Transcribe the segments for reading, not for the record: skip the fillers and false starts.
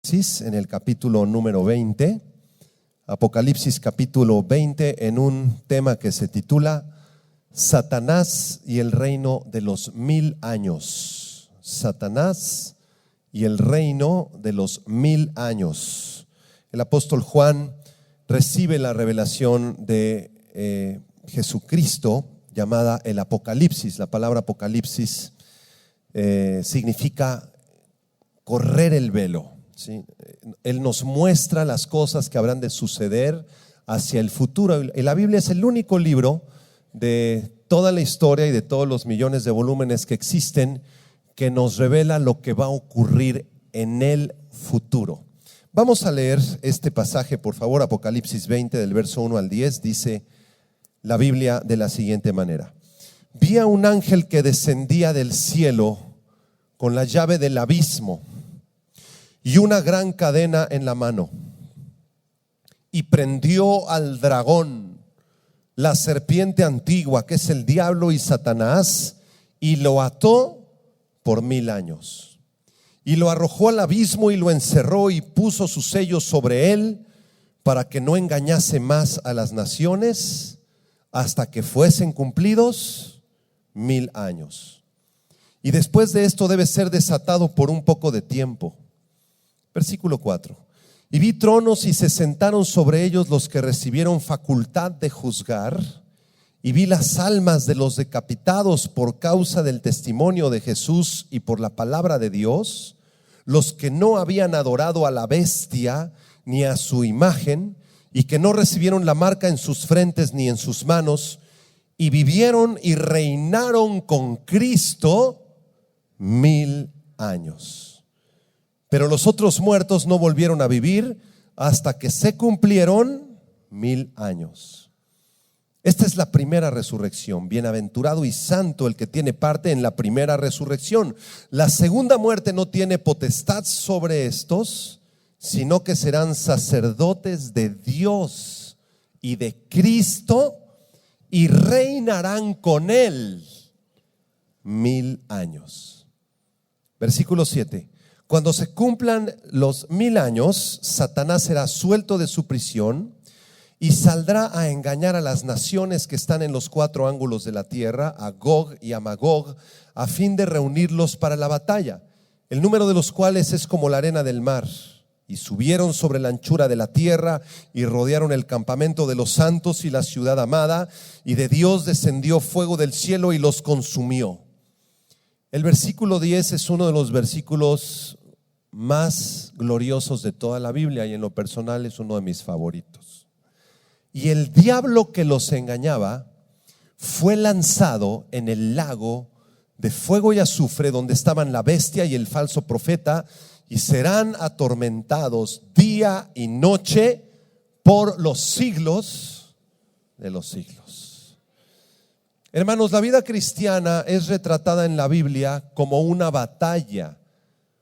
En el capítulo número 20, Apocalipsis capítulo 20, en un tema que se titula Satanás y el reino de los 1000 años. Satanás y el reino de los 1000 años. El apóstol Juan recibe la revelación de Jesucristo llamada el Apocalipsis. La palabra Apocalipsis significa correr el velo. ¿Sí? Él nos muestra las cosas que habrán de suceder hacia el futuro. Y la Biblia es el único libro de toda la historia y de todos los millones de volúmenes que existen que nos revela lo que va a ocurrir en el futuro. Vamos a leer este pasaje, por favor. Apocalipsis 20, del verso 1 al 10, dice la Biblia de la siguiente manera: Vi a un ángel que descendía del cielo con la llave del abismo y una gran cadena en la mano, y prendió al dragón, la serpiente antigua, que es el diablo y Satanás, y lo ató por 1000 años, y lo arrojó al abismo y lo encerró y puso sus sellos sobre él, para que no engañase más a las naciones hasta que fuesen cumplidos 1000 años. Y después de esto debe ser desatado por un poco de tiempo. Versículo 4: Y vi tronos y se sentaron sobre ellos los que recibieron facultad de juzgar, y vi las almas de los decapitados por causa del testimonio de Jesús y por la palabra de Dios, los que no habían adorado a la bestia ni a su imagen, y que no recibieron la marca en sus frentes ni en sus manos, y vivieron y reinaron con Cristo 1000 años. Pero los otros muertos no volvieron a vivir hasta que se cumplieron 1000 años. Esta es la primera resurrección. Bienaventurado y santo el que tiene parte en la primera resurrección. La segunda muerte no tiene potestad sobre estos, sino que serán sacerdotes de Dios y de Cristo, y reinarán con él 1000 años. Versículo 7: Cuando se cumplan los 1000 años, Satanás será suelto de su prisión y saldrá a engañar a las naciones que están en los 4 ángulos de la tierra, a Gog y a Magog, a fin de reunirlos para la batalla, el número de los cuales es como la arena del mar. Y subieron sobre la anchura de la tierra y rodearon el campamento de los santos y la ciudad amada, y de Dios descendió fuego del cielo y los consumió. El versículo 10 es uno de los versículos más gloriosos de toda la Biblia, y en lo personal es uno de mis favoritos. Y el diablo que los engañaba fue lanzado en el lago de fuego y azufre, donde estaban la bestia y el falso profeta, y serán atormentados día y noche por los siglos de los siglos. Hermanos, la vida cristiana es retratada en la Biblia como una batalla,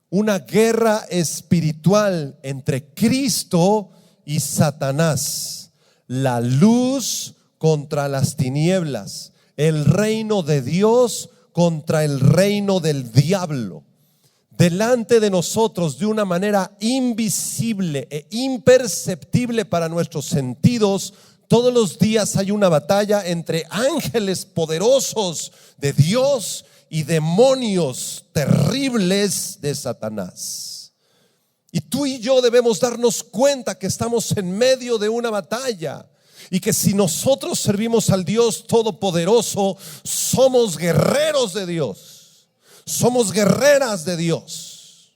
una guerra espiritual entre Cristo y Satanás, la luz contra las tinieblas, el reino de Dios contra el reino del diablo. Delante de nosotros, de una manera invisible e imperceptible para nuestros sentidos, todos los días hay una batalla entre ángeles poderosos de Dios y demonios terribles de Satanás. Y tú y yo debemos darnos cuenta que estamos en medio de una batalla, y que si nosotros servimos al Dios Todopoderoso, somos guerreros de Dios. Somos guerreras de Dios.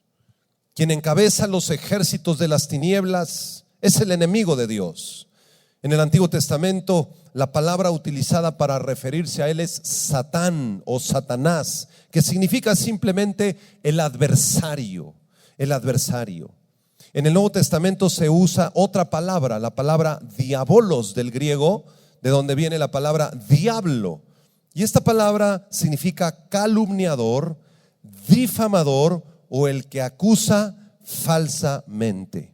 Quien encabeza los ejércitos de las tinieblas es el enemigo de Dios. En el Antiguo Testamento, la palabra utilizada para referirse a él es Satán o Satanás, que significa simplemente el adversario. El adversario. En el Nuevo Testamento se usa otra palabra, la palabra diabolos del griego, de donde viene la palabra diablo. Y esta palabra significa calumniador, difamador o el que acusa falsamente.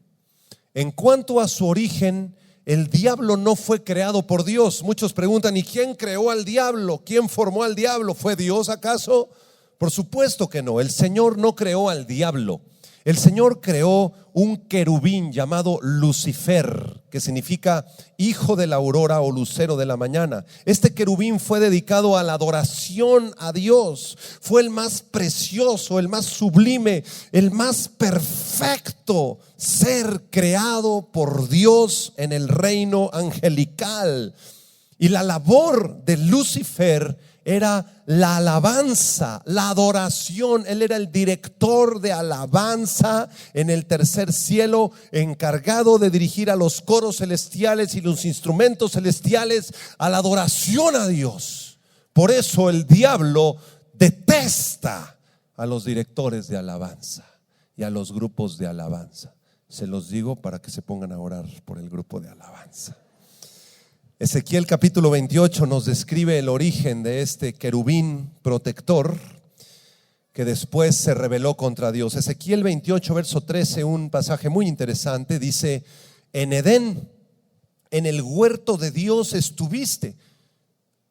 En cuanto a su origen, el diablo no fue creado por Dios. Muchos preguntan: ¿y quién creó al diablo? ¿Quién formó al diablo? ¿Fue Dios acaso? Por supuesto que no. El Señor no creó al diablo. El Señor creó un querubín llamado Lucifer, que significa hijo de la aurora o lucero de la mañana. Este querubín fue dedicado a la adoración a Dios. Fue el más precioso, el más sublime, el más perfecto ser creado por Dios en el reino angelical. Y la labor de Lucifer era la alabanza, la adoración. Él era el director de alabanza en el tercer cielo, encargado de dirigir a los coros celestiales y los instrumentos celestiales a la adoración a Dios. Por eso el diablo detesta a los directores de alabanza y a los grupos de alabanza. Se los digo para que se pongan a orar por el grupo de alabanza. Ezequiel capítulo 28 nos describe el origen de este querubín protector que después se rebeló contra Dios. Ezequiel 28 verso 13, un pasaje muy interesante, dice: en Edén, en el huerto de Dios estuviste.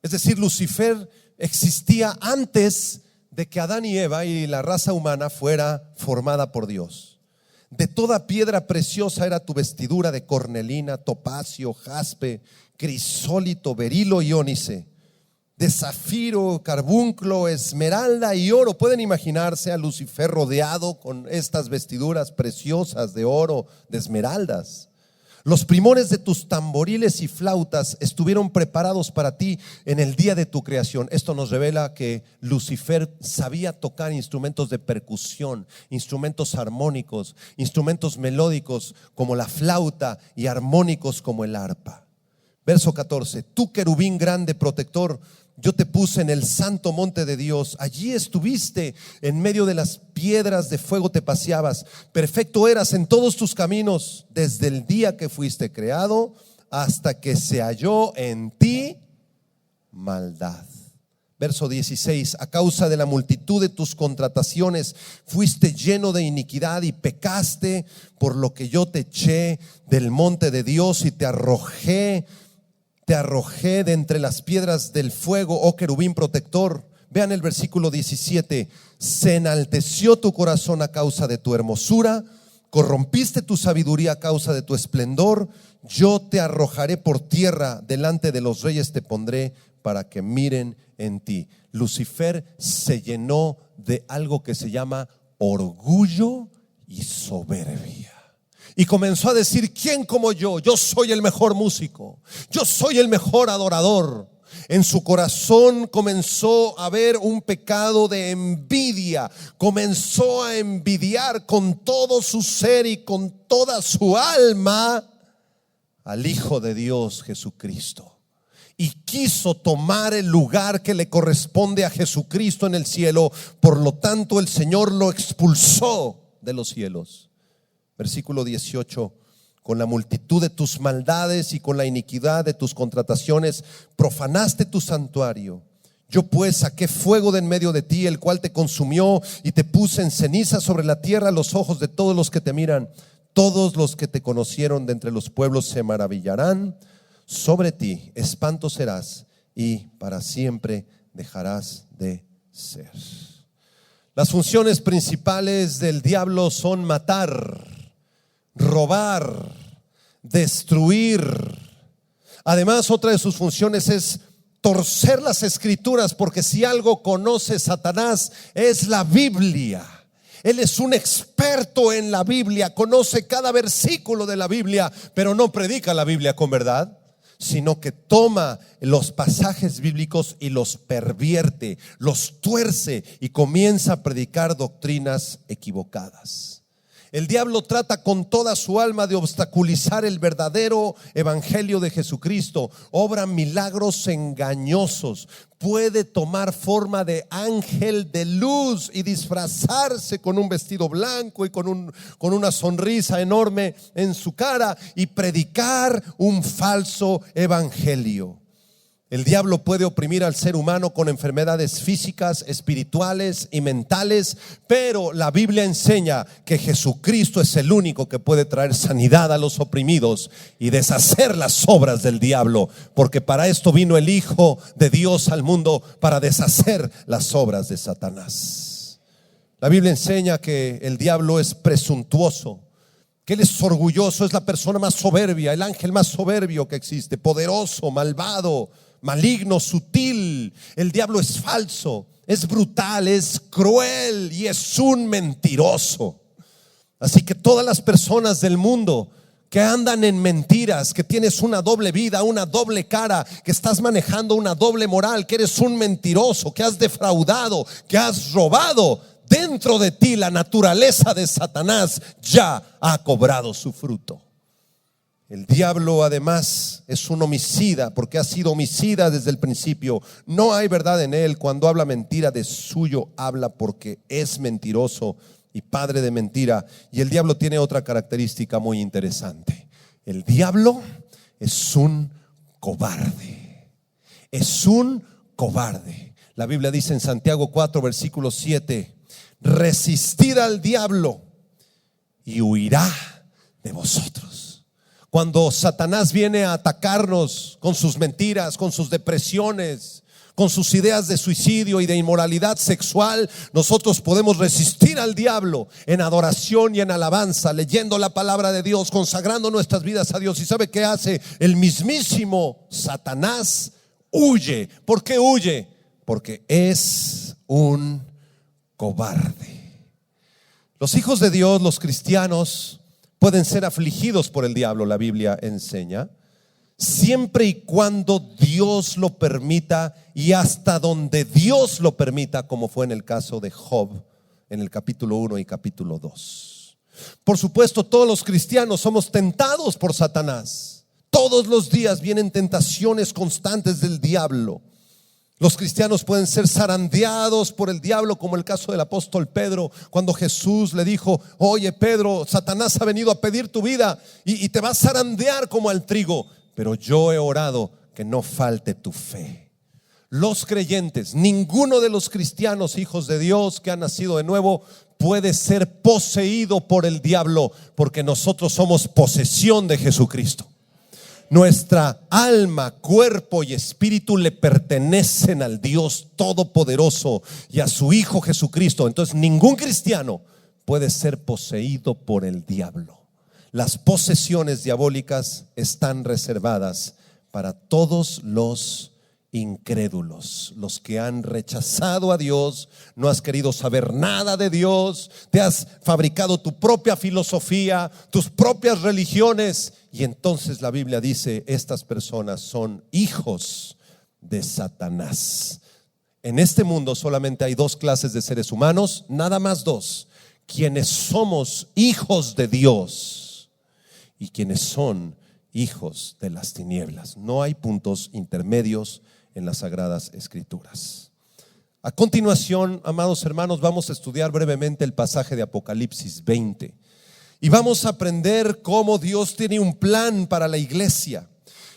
Es decir, Lucifer existía antes de que Adán y Eva y la raza humana fuera formada por Dios. De toda piedra preciosa era tu vestidura, de cornelina, topacio, jaspe, crisólito, berilo y ónice, de zafiro, carbunclo, esmeralda y oro. Pueden imaginarse a Lucifer rodeado con estas vestiduras preciosas de oro, de esmeraldas. Los primores de tus tamboriles y flautas estuvieron preparados para ti en el día de tu creación. Esto nos revela que Lucifer sabía tocar instrumentos de percusión, instrumentos armónicos, instrumentos melódicos como la flauta y armónicos como el arpa. Verso 14: tú querubín grande protector, yo te puse en el santo monte de Dios. Allí estuviste, en medio de las piedras de fuego te paseabas. Perfecto eras en todos tus caminos, desde el día que fuiste creado hasta que se halló en ti maldad. Verso 16: a causa de la multitud de tus contrataciones fuiste lleno de iniquidad y pecaste, por lo que yo te eché del monte de Dios y te arrojé de entre las piedras del fuego, oh querubín protector. Vean el versículo 17: se enalteció tu corazón a causa de tu hermosura, corrompiste tu sabiduría a causa de tu esplendor. Yo te arrojaré por tierra, delante de los reyes te pondré para que miren en ti. Lucifer se llenó de algo que se llama orgullo y soberbia. Y comenzó a decir: ¿quién como yo? Yo soy el mejor músico, yo soy el mejor adorador. En su corazón comenzó a haber un pecado de envidia. Comenzó a envidiar con todo su ser y con toda su alma al Hijo de Dios, Jesucristo. Y quiso tomar el lugar que le corresponde a Jesucristo en el cielo. Por lo tanto, el Señor lo expulsó de los cielos. Versículo 18: con la multitud de tus maldades y con la iniquidad de tus contrataciones profanaste tu santuario. Yo pues saqué fuego de en medio de ti, el cual te consumió, y te puse en ceniza sobre la tierra a los ojos de todos los que te miran. Todos los que te conocieron de entre los pueblos se maravillarán. Sobre ti espanto serás, y para siempre dejarás de ser. Las funciones principales del diablo son matar, robar, destruir. Además, otra de sus funciones es torcer las escrituras, porque si algo conoce Satanás es la Biblia. Él es un experto en la Biblia, conoce cada versículo de la Biblia, pero no predica la Biblia con verdad, sino que toma los pasajes bíblicos y los pervierte, los tuerce y comienza a predicar doctrinas equivocadas. El diablo trata con toda su alma de obstaculizar el verdadero evangelio de Jesucristo. Obra milagros engañosos. Puede tomar forma de ángel de luz y disfrazarse con un vestido blanco y con una sonrisa enorme en su cara y predicar un falso evangelio. El diablo puede oprimir al ser humano con enfermedades físicas, espirituales y mentales, pero la Biblia enseña que Jesucristo es el único que puede traer sanidad a los oprimidos y deshacer las obras del diablo, porque para esto vino el Hijo de Dios al mundo, para deshacer las obras de Satanás. La Biblia enseña que el diablo es presuntuoso, que Él es orgulloso, es la persona más soberbia, el ángel más soberbio que existe, poderoso, malvado, maligno, sutil. El diablo es falso, es brutal, es cruel y es un mentiroso. Así que todas las personas del mundo que andan en mentiras, que tienes una doble vida, una doble cara, que estás manejando una doble moral, que eres un mentiroso, que has defraudado, que has robado, dentro de ti la naturaleza de Satanás ya ha cobrado su fruto. El diablo además es un homicida, porque ha sido homicida desde el principio. No hay verdad en él. Cuando habla mentira, de suyo habla, porque es mentiroso y padre de mentira. Y el diablo tiene otra característica muy interesante. El diablo es un cobarde. Es un cobarde. La Biblia dice en Santiago 4, versículo 7: resistid al diablo y huirá de vosotros. Cuando Satanás viene a atacarnos con sus mentiras, con sus depresiones, con sus ideas de suicidio y de inmoralidad sexual, nosotros podemos resistir al diablo en adoración y en alabanza, leyendo la palabra de Dios, consagrando nuestras vidas a Dios. ¿Y sabe qué hace? El mismísimo Satanás huye. ¿Por qué huye? Porque es un cobarde. Los hijos de Dios, los cristianos, pueden ser afligidos por el diablo, la Biblia enseña, siempre y cuando Dios lo permita y hasta donde Dios lo permita, como fue en el caso de Job en el capítulo 1 y capítulo 2. Por supuesto, todos los cristianos somos tentados por Satanás. Todos los días vienen tentaciones constantes del diablo. Los cristianos pueden ser zarandeados por el diablo, como el caso del apóstol Pedro, cuando Jesús le dijo: oye Pedro, Satanás ha venido a pedir tu vida y te va a zarandear como al trigo, pero yo he orado que no falte tu fe. Los creyentes, ninguno de los cristianos, hijos de Dios que han nacido de nuevo, puede ser poseído por el diablo, porque nosotros somos posesión de Jesucristo. Nuestra alma, cuerpo y espíritu le pertenecen al Dios Todopoderoso y a su Hijo Jesucristo. Entonces ningún cristiano puede ser poseído por el diablo. Las posesiones diabólicas están reservadas para todos los incrédulos, los que han rechazado a Dios, no has querido saber nada de Dios, te has fabricado tu propia filosofía, tus propias religiones, y entonces la Biblia dice: estas personas son hijos de Satanás. En este mundo solamente hay dos clases de seres humanos, nada más dos: quienes somos hijos de Dios y quienes son hijos de las tinieblas. No hay puntos intermedios en las Sagradas Escrituras. A continuación, amados hermanos, vamos a estudiar brevemente el pasaje de Apocalipsis 20 y vamos a aprender cómo Dios tiene un plan para la iglesia.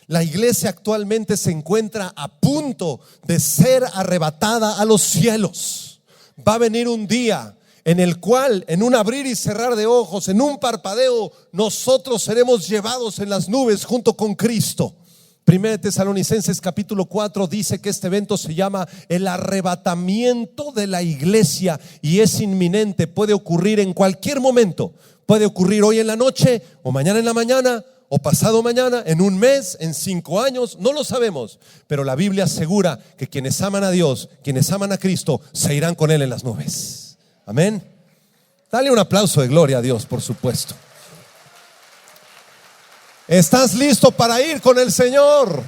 La iglesia actualmente se encuentra a punto de ser arrebatada a los cielos. Va a venir un día en el cual, en un abrir y cerrar de ojos, en un parpadeo, nosotros seremos llevados en las nubes junto con Cristo. 1 Tesalonicenses capítulo 4 dice que este evento se llama el arrebatamiento de la iglesia y es inminente, puede ocurrir en cualquier momento. Puede ocurrir hoy en la noche, o mañana en la mañana, o pasado mañana, en un mes, en 5 años, no lo sabemos. Pero la Biblia asegura que quienes aman a Dios, quienes aman a Cristo, se irán con Él en las nubes. Amén. Dale un aplauso de gloria a Dios, por supuesto. ¿Estás listo para ir con el Señor?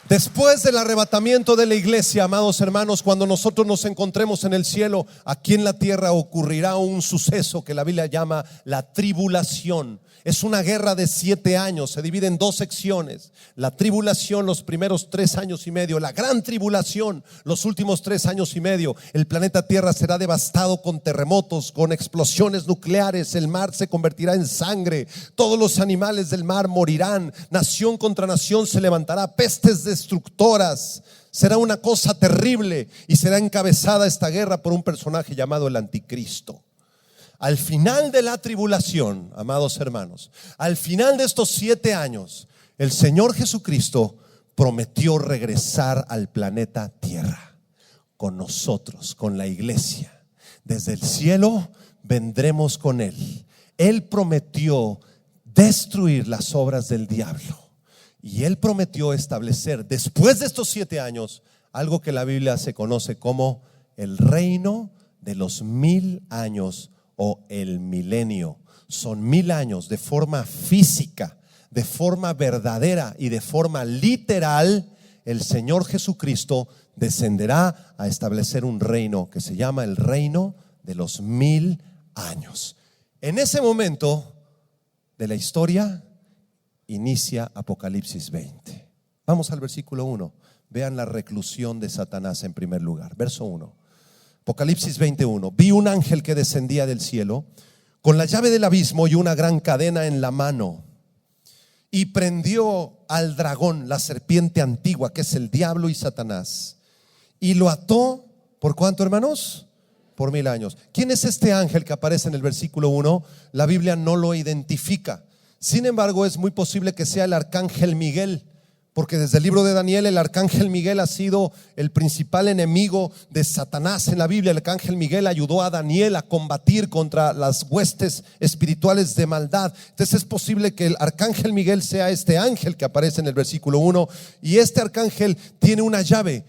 Después del arrebatamiento de la iglesia, amados hermanos, cuando nosotros nos encontremos en el cielo, aquí en la tierra ocurrirá un suceso que la Biblia llama la tribulación. Es una guerra de 7 años, se divide en 2 secciones. La tribulación, los primeros 3 años y medio. La gran tribulación, los últimos 3 años y medio. El planeta Tierra será devastado con terremotos, con explosiones nucleares. El mar se convertirá en sangre. Todos los animales del mar morirán. Nación contra nación se levantará. Pestes destructoras. Será una cosa terrible y será encabezada esta guerra por un personaje llamado el Anticristo. Al final de la tribulación, amados hermanos, al final de estos 7 años, el Señor Jesucristo prometió regresar al planeta Tierra con nosotros, con la iglesia. Desde el cielo vendremos con Él. Él prometió destruir las obras del diablo. Y Él prometió establecer después de estos 7 años algo que la Biblia se conoce como el reino de los 1000 años o el milenio. Son 1000 años de forma física, de forma verdadera y de forma literal. El Señor Jesucristo descenderá a establecer un reino que se llama el reino de los 1000 años. En ese momento de la historia inicia Apocalipsis 20. Vamos al versículo 1. Vean la reclusión de Satanás en primer lugar. Verso 1. Apocalipsis 21. Vi un ángel que descendía del cielo con la llave del abismo y una gran cadena en la mano, y prendió al dragón, la serpiente antigua, que es el diablo y Satanás, y lo ató, ¿por cuánto, hermanos? Por 1000 años. ¿Quién es este ángel que aparece en el versículo 1? La Biblia no lo identifica. Sin embargo, es muy posible que sea el arcángel Miguel, porque desde el libro de Daniel el arcángel Miguel ha sido el principal enemigo de Satanás en la Biblia. El arcángel Miguel ayudó a Daniel a combatir contra las huestes espirituales de maldad. Entonces es posible que el arcángel Miguel sea este ángel que aparece en el versículo 1. Y este arcángel tiene una llave.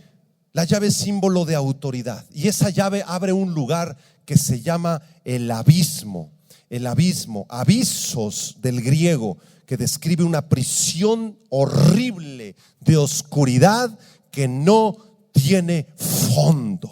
La llave es símbolo de autoridad, y esa llave abre un lugar que se llama el abismo. El abismo, abisos del griego, que describe una prisión horrible de oscuridad que no tiene fondo.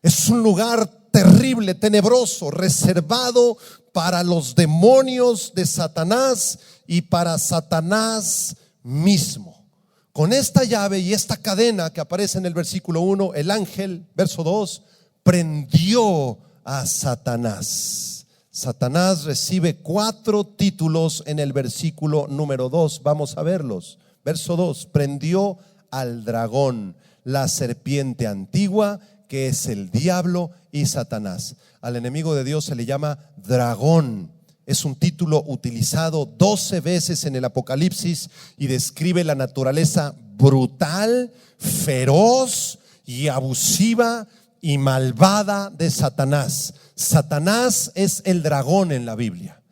Es un lugar terrible, tenebroso, reservado para los demonios de Satanás y para Satanás mismo. Con esta llave y esta cadena que aparece en el versículo 1, el ángel, verso 2, prendió a Satanás. Satanás recibe 4 títulos en el versículo número 2. Vamos a verlos. Verso 2, prendió al dragón, la serpiente antigua, que es el diablo y Satanás. Al enemigo de Dios se le llama dragón. Es un título utilizado 12 veces en el Apocalipsis y describe la naturaleza brutal, feroz y abusiva y malvada de Satanás. Satanás es el dragón en la Biblia.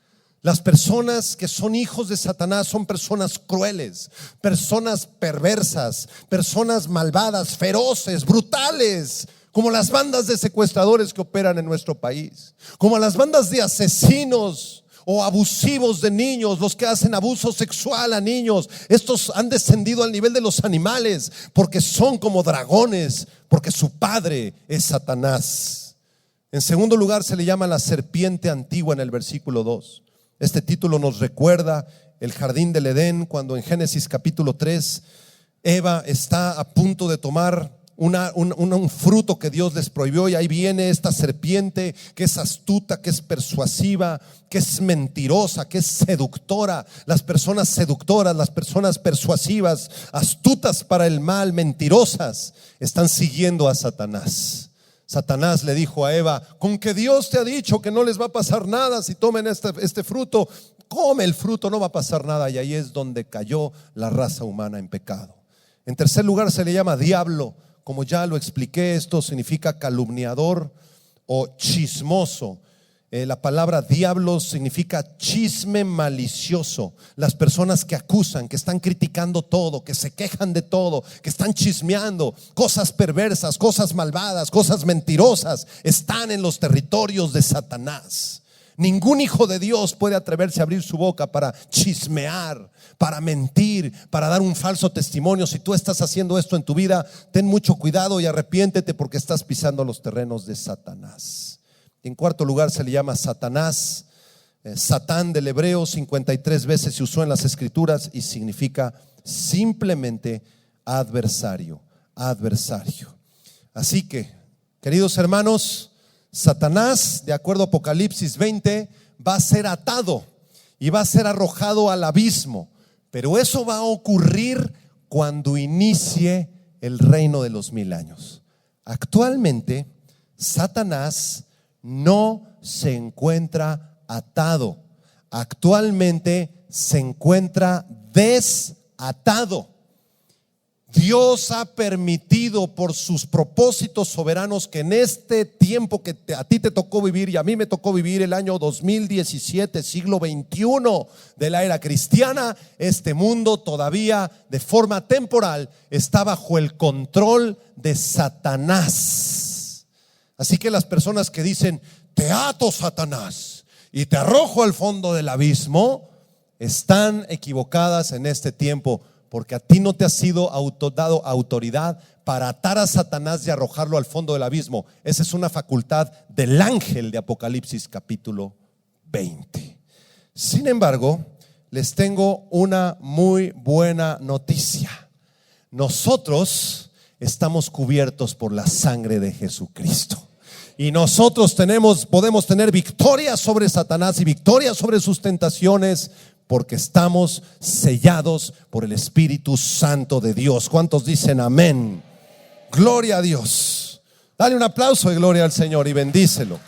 Las personas que son hijos de Satanás son personas crueles, personas perversas, personas malvadas, feroces, brutales, como las bandas de secuestradores que operan en nuestro país, como las bandas de asesinos o abusivos de niños, los que hacen abuso sexual a niños. Estos han descendido al nivel de los animales porque son como dragones, porque su padre es Satanás. En segundo lugar, se le llama la serpiente antigua en el versículo 2. Este título nos recuerda el jardín del Edén, cuando en Génesis capítulo 3 Eva está a punto de tomar un fruto que Dios les prohibió, y ahí viene esta serpiente que es astuta, que es persuasiva, que es mentirosa, que es seductora. Las personas seductoras, las personas persuasivas, astutas para el mal, mentirosas, están siguiendo a Satanás. Satanás le dijo a Eva: con que Dios te ha dicho que no les va a pasar nada si tomen este fruto, come el fruto, no va a pasar nada. Y ahí es donde cayó la raza humana en pecado. En tercer lugar, se le llama diablo. Como ya lo expliqué, esto significa calumniador o chismoso. La palabra diablo significa chisme malicioso. Las personas que acusan, que están criticando todo, que se quejan de todo, que están chismeando cosas perversas, cosas malvadas, cosas mentirosas, están en los territorios de Satanás. Ningún hijo de Dios puede atreverse a abrir su boca para chismear, para mentir, para dar un falso testimonio. Si tú estás haciendo esto en tu vida, ten mucho cuidado y arrepiéntete, porque estás pisando los terrenos de Satanás. En cuarto lugar, se le llama Satanás. Satán del hebreo 53 veces se usó en las escrituras y significa simplemente adversario, adversario. Así que, queridos hermanos, Satanás, de acuerdo a Apocalipsis 20, va a ser atado y va a ser arrojado al abismo. Pero eso va a ocurrir cuando inicie el reino de los 1000 años. Actualmente, Satanás no se encuentra atado. Actualmente se encuentra desatado. Dios ha permitido por sus propósitos soberanos que en este tiempo que a ti te tocó vivir y a mí me tocó vivir, el año 2017, siglo XXI de la era cristiana, este mundo todavía de forma temporal está bajo el control de Satanás. Así que las personas que dicen: te ato, Satanás, y te arrojo al fondo del abismo, están equivocadas en este tiempo. Porque a ti no te ha sido dado autoridad para atar a Satanás y arrojarlo al fondo del abismo. Esa es una facultad del ángel de Apocalipsis capítulo 20. Sin embargo, les tengo una muy buena noticia. Nosotros estamos cubiertos por la sangre de Jesucristo. Y nosotros podemos tener victoria sobre Satanás y victoria sobre sus tentaciones, porque estamos sellados por el Espíritu Santo de Dios. ¿Cuántos dicen amén? Gloria a Dios. Dale un aplauso de gloria al Señor y bendícelo.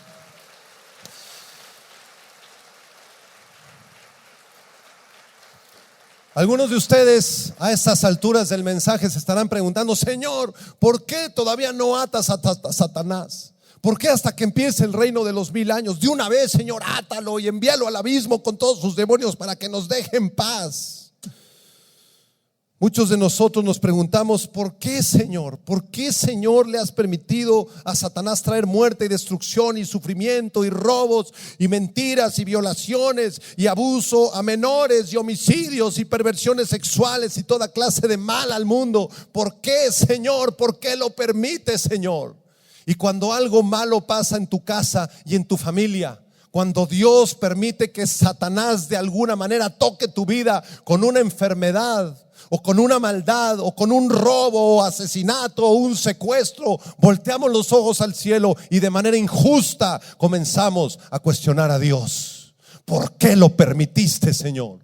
Algunos de ustedes a estas alturas del mensaje se estarán preguntando: Señor, ¿por qué todavía no atas a Satanás? ¿Por qué hasta que empiece el reino de los 1000 años? De una vez, Señor, átalo y envíalo al abismo con todos sus demonios para que nos deje en paz. Muchos de nosotros nos preguntamos: ¿por qué, Señor? ¿Por qué, Señor, le has permitido a Satanás traer muerte y destrucción y sufrimiento y robos y mentiras y violaciones y abuso a menores y homicidios y perversiones sexuales y toda clase de mal al mundo? ¿Por qué, Señor? ¿Por qué lo permites, Señor? Y cuando algo malo pasa en tu casa y en tu familia, cuando Dios permite que Satanás de alguna manera toque tu vida con una enfermedad o con una maldad o con un robo o asesinato o un secuestro, volteamos los ojos al cielo y de manera injusta comenzamos a cuestionar a Dios. ¿Por qué lo permitiste, Señor?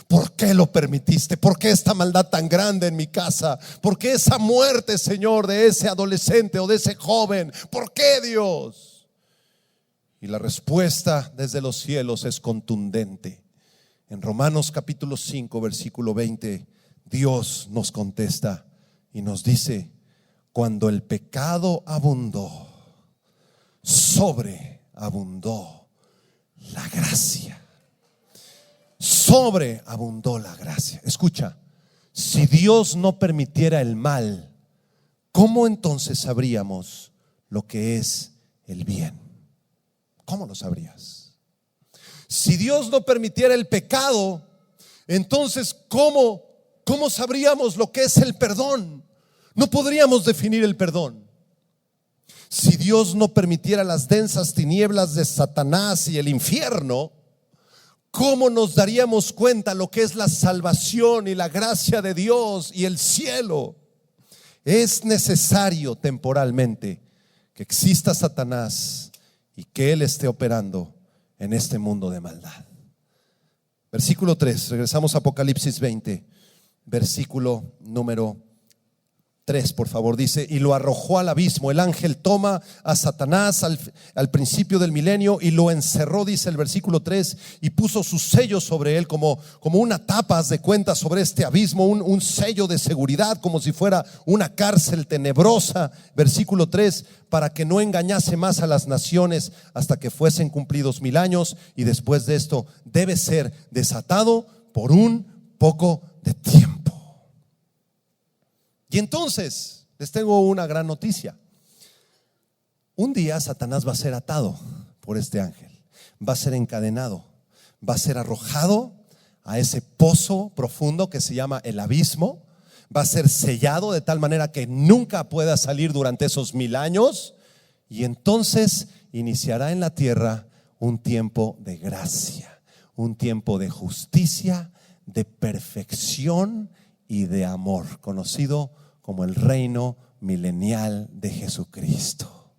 ¿Por qué lo permitiste? ¿Por qué esta maldad tan grande en mi casa? ¿Por qué esa muerte, Señor, de ese adolescente o de ese joven? ¿Por qué, Dios? Y la respuesta desde los cielos es contundente. En Romanos capítulo 5, versículo 20, Dios nos contesta y nos dice: cuando el pecado abundó, sobreabundó la gracia. Sobreabundó la gracia. Escucha, si Dios no permitiera el mal, ¿cómo entonces sabríamos lo que es el bien? ¿Cómo lo sabrías? Si Dios no permitiera el pecado, entonces ¿cómo sabríamos lo que es el perdón? No podríamos definir el perdón. Si Dios no permitiera las densas tinieblas de Satanás y el infierno, ¿cómo nos daríamos cuenta lo que es la salvación y la gracia de Dios y el cielo? Es necesario temporalmente que exista Satanás y que él esté operando en este mundo de maldad. Versículo 3, regresamos a Apocalipsis 20, versículo número 3, por favor, dice: y lo arrojó al abismo. El ángel toma a Satanás al principio del milenio y lo encerró, dice el versículo 3, y puso sus sellos sobre él como una tapa, haz de cuenta, sobre este abismo, un sello de seguridad, como si fuera una cárcel tenebrosa. Versículo 3, para que no engañase más a las naciones hasta que fuesen cumplidos 1000 años, y después de esto debe ser desatado por un poco de tiempo. Y entonces les tengo una gran noticia. Un día Satanás va a ser atado por este ángel, va a ser encadenado, va a ser arrojado a ese pozo profundo que se llama el abismo, va a ser sellado de tal manera que nunca pueda salir durante esos 1000 años, y entonces iniciará en la tierra un tiempo de gracia, un tiempo de justicia, de perfección y de amor, conocido como el reino milenial de Jesucristo.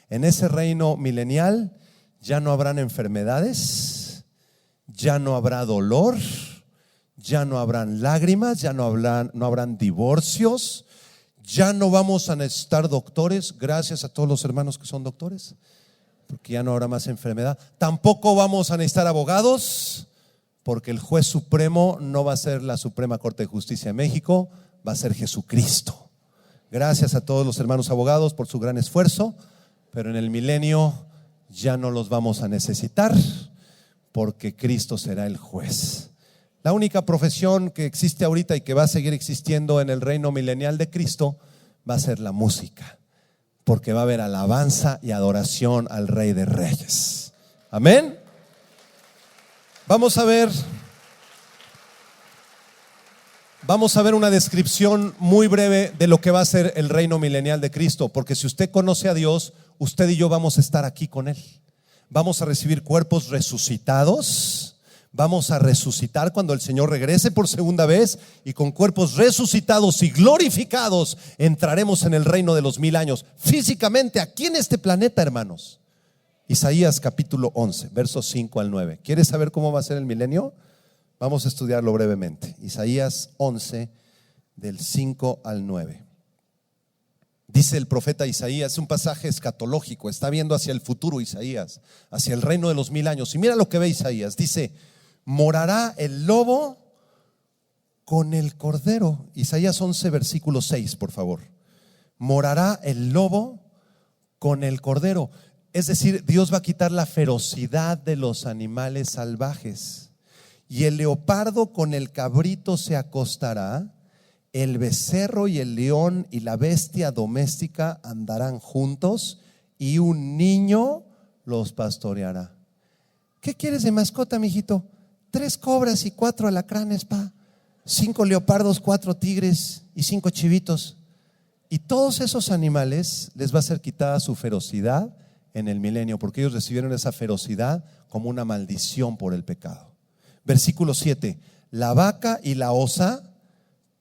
En ese reino milenial ya no habrán enfermedades, ya no habrá dolor, ya no habrán lágrimas, ya no habrán divorcios, ya no vamos a necesitar doctores, gracias a todos los hermanos que son doctores, porque ya no habrá más enfermedad. Tampoco vamos a necesitar abogados, porque el juez supremo no va a ser la Suprema Corte de Justicia de México, va a ser Jesucristo. Gracias a todos los hermanos abogados por su gran esfuerzo, pero en el milenio ya no los vamos a necesitar porque Cristo será el juez. La única profesión que existe ahorita y que va a seguir existiendo en el reino milenial de Cristo va a ser la música, porque va a haber alabanza y adoración al Rey de Reyes. Amén. Vamos a ver una descripción muy breve de lo que va a ser el reino milenial de Cristo, porque si usted conoce a Dios, usted y yo vamos a estar aquí con Él. Vamos a recibir cuerpos resucitados. Vamos a resucitar cuando el Señor regrese por segunda vez, y con cuerpos resucitados y glorificados entraremos en el reino de los 1000 años, físicamente aquí en este planeta, hermanos. Isaías capítulo 11, versos 5 al 9. ¿Quieres saber cómo va a ser el milenio? Vamos a estudiarlo brevemente. Isaías 11, del 5 al 9. Dice el profeta Isaías, es un pasaje escatológico, está viendo hacia el futuro Isaías, hacia el reino de los 1000 años. Y mira lo que ve Isaías, dice: morará el lobo con el cordero. Isaías 11, versículo 6, por favor. Morará el lobo con el cordero. Es decir, Dios va a quitar la ferocidad de los animales salvajes. Y el leopardo con el cabrito se acostará, el becerro y el león y la bestia doméstica andarán juntos, y un niño los pastoreará. ¿Qué quieres de mascota, mijito? 3 cobras y 4 alacranes, pa. 5 leopardos, 4 tigres y 5 chivitos. Y todos esos animales les va a ser quitada su ferocidad en el milenio, porque ellos recibieron esa ferocidad como una maldición por el pecado. Versículo 7: la vaca y la osa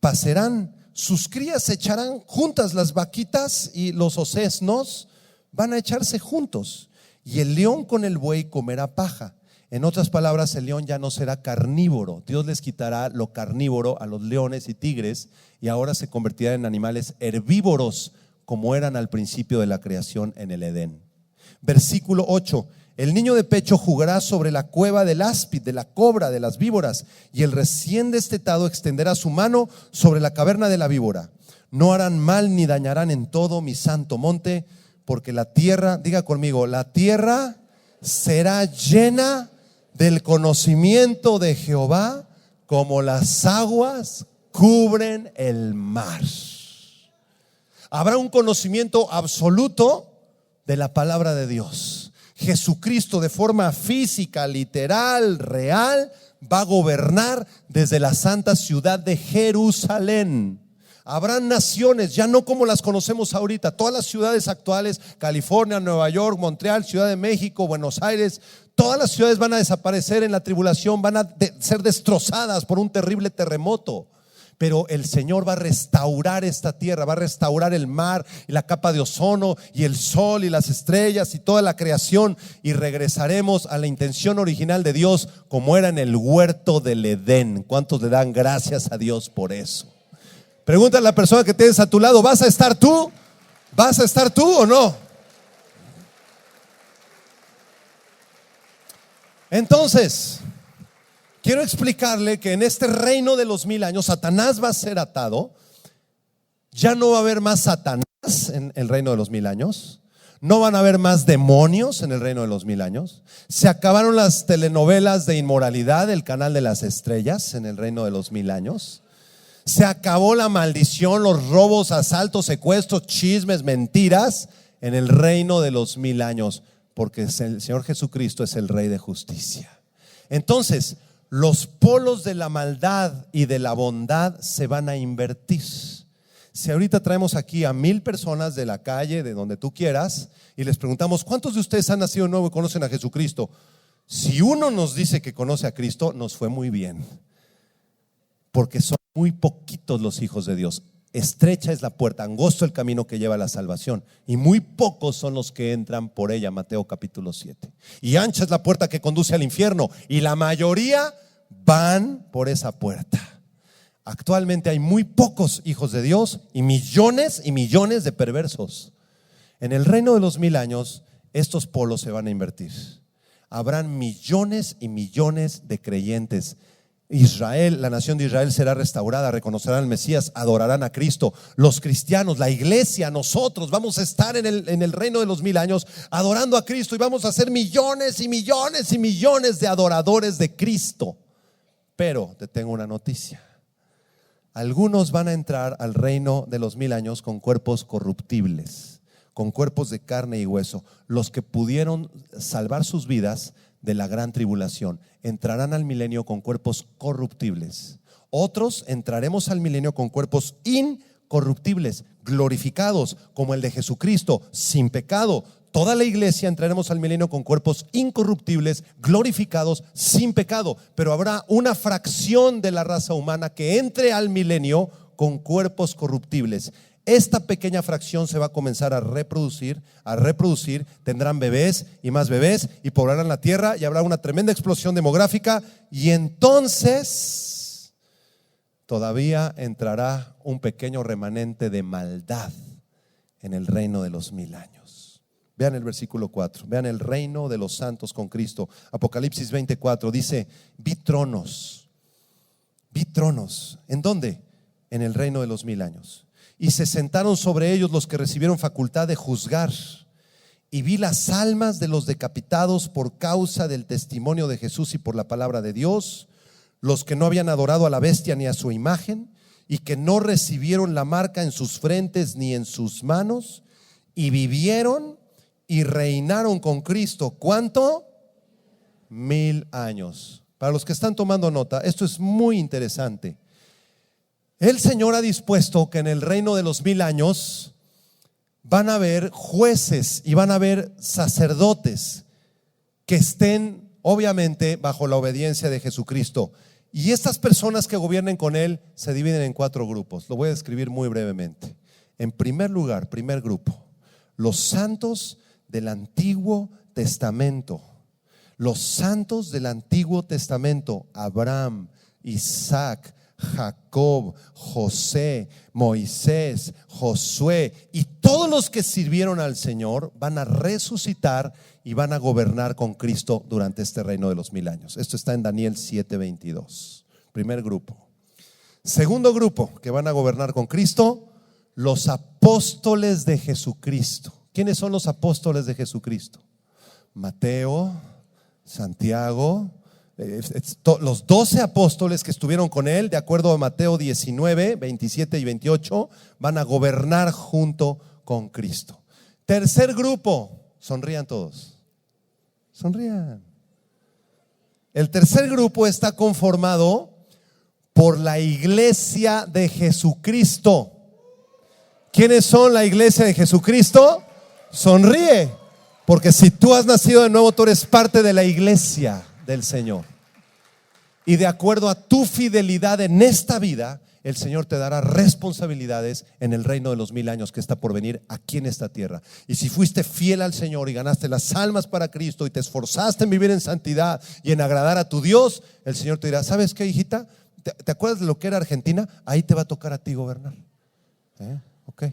pasarán, sus crías se echarán juntas, las vaquitas y los osesnos van a echarse juntos, y el león con el buey comerá paja. En otras palabras, el león ya no será carnívoro. Dios les quitará lo carnívoro a los leones y tigres, y ahora se convertirán en animales herbívoros, como eran al principio de la creación en el Edén. Versículo 8: el niño de pecho jugará sobre la cueva del áspid, de la cobra, de las víboras, y el recién destetado extenderá su mano sobre la caverna de la víbora. No harán mal ni dañarán en todo mi santo monte, porque la tierra, diga conmigo, la tierra será llena del conocimiento de Jehová, como las aguas cubren el mar. Habrá un conocimiento absoluto de la palabra de Dios. Jesucristo, de forma física, literal, real, va a gobernar desde la santa ciudad de Jerusalén. Habrán naciones, ya no como las conocemos ahorita. Todas las ciudades actuales, California, Nueva York, Montreal, Ciudad de México, Buenos Aires, todas las ciudades van a desaparecer en la tribulación, van a ser destrozadas por un terrible terremoto. Pero el Señor va a restaurar esta tierra, va a restaurar el mar y la capa de ozono y el sol y las estrellas y toda la creación, y regresaremos a la intención original de Dios, como era en el huerto del Edén. ¿Cuántos le dan gracias a Dios por eso? Pregúntale a la persona que tienes a tu lado: ¿vas a estar tú? ¿Vas a estar tú o no? Entonces, quiero explicarle que en este reino de los 1000 años Satanás va a ser atado. Ya no va a haber más Satanás en el reino de los 1000 años. No van a haber más demonios en el reino de los 1000 años. Se acabaron las telenovelas de inmoralidad del canal de las estrellas en el reino de los 1000 años. Se acabó la maldición, los robos, asaltos, secuestros, chismes, mentiras en el reino de los 1000 años, porque el Señor Jesucristo es el Rey de justicia. Entonces, los polos de la maldad y de la bondad se van a invertir. Si ahorita traemos aquí a 1000 personas de la calle, de donde tú quieras, y les preguntamos: ¿cuántos de ustedes han nacido nuevo y conocen a Jesucristo? Si uno nos dice que conoce a Cristo, nos fue muy bien, porque son muy poquitos los hijos de Dios. Estrecha es la puerta, angosto el camino que lleva a la salvación, y muy pocos son los que entran por ella. Mateo capítulo 7. Y ancha es la puerta que conduce al infierno, y la mayoría van por esa puerta. Actualmente hay muy pocos hijos de Dios y millones de perversos. En el reino de los 1000 años, estos polos se van a invertir. Habrán millones y millones de creyentes Israel, la nación de Israel será restaurada, reconocerán al Mesías, adorarán a Cristo. Los cristianos, la iglesia, nosotros vamos a estar en el reino de los 1000 años adorando a Cristo y vamos a ser millones y millones y millones de adoradores de Cristo. Pero te tengo una noticia: algunos van a entrar al reino de los 1000 años con cuerpos corruptibles, con cuerpos de carne y hueso. Los que pudieron salvar sus vidas de la gran tribulación entrarán al milenio con cuerpos corruptibles. Otros entraremos al milenio con cuerpos incorruptibles, glorificados como el de Jesucristo, sin pecado. Toda la iglesia entraremos al milenio con cuerpos incorruptibles, glorificados, sin pecado. Pero habrá una fracción de la raza humana que entre al milenio con cuerpos corruptibles. Esta pequeña fracción se va a comenzar a reproducir, tendrán bebés y más bebés y poblarán la tierra y habrá una tremenda explosión demográfica, y entonces todavía entrará un pequeño remanente de maldad en el reino de los 1000 años. Vean el versículo 4, vean el reino de los santos con Cristo. Apocalipsis 24 dice: vi tronos. ¿En dónde? En el reino de los 1000 años. Y se sentaron sobre ellos los que recibieron facultad de juzgar. Y vi las almas de los decapitados por causa del testimonio de Jesús y por la palabra de Dios, los que no habían adorado a la bestia ni a su imagen, y que no recibieron la marca en sus frentes ni en sus manos, y vivieron y reinaron con Cristo. ¿Cuánto? 1000 años. Para los que están tomando nota, esto es muy interesante. El Señor ha dispuesto que en el reino de los 1000 años van a haber jueces y van a haber sacerdotes que estén obviamente bajo la obediencia de Jesucristo. Y estas personas que gobiernen con Él se dividen en 4 grupos. Lo voy a describir muy brevemente. En primer lugar, primer grupo, los santos del Antiguo Testamento. Los santos del Antiguo Testamento: Abraham, Isaac, Jacob, José, Moisés, Josué y todos los que sirvieron al Señor van a resucitar y van a gobernar con Cristo durante este reino de los 1000 años. Esto está en Daniel 7:22. Primer grupo. Segundo grupo que van a gobernar con Cristo: los apóstoles de Jesucristo. ¿Quiénes son los apóstoles de Jesucristo? Mateo, Santiago, los 12 apóstoles que estuvieron con él, de acuerdo a Mateo 19, 27 y 28, van a gobernar junto con Cristo. Tercer grupo, sonrían todos, sonrían. El tercer grupo está conformado por la iglesia de Jesucristo. ¿Quiénes son la iglesia de Jesucristo? Sonríe, porque si tú has nacido de nuevo, tú eres parte de la iglesia del Señor. Y de acuerdo a tu fidelidad en esta vida, el Señor te dará responsabilidades en el reino de los 1000 años que está por venir aquí en esta tierra. Y si fuiste fiel al Señor y ganaste las almas para Cristo y te esforzaste en vivir en santidad y en agradar a tu Dios, el Señor te dirá: ¿sabes qué, hijita? ¿Te acuerdas de lo que era Argentina? Ahí te va a tocar a ti gobernar. Ok.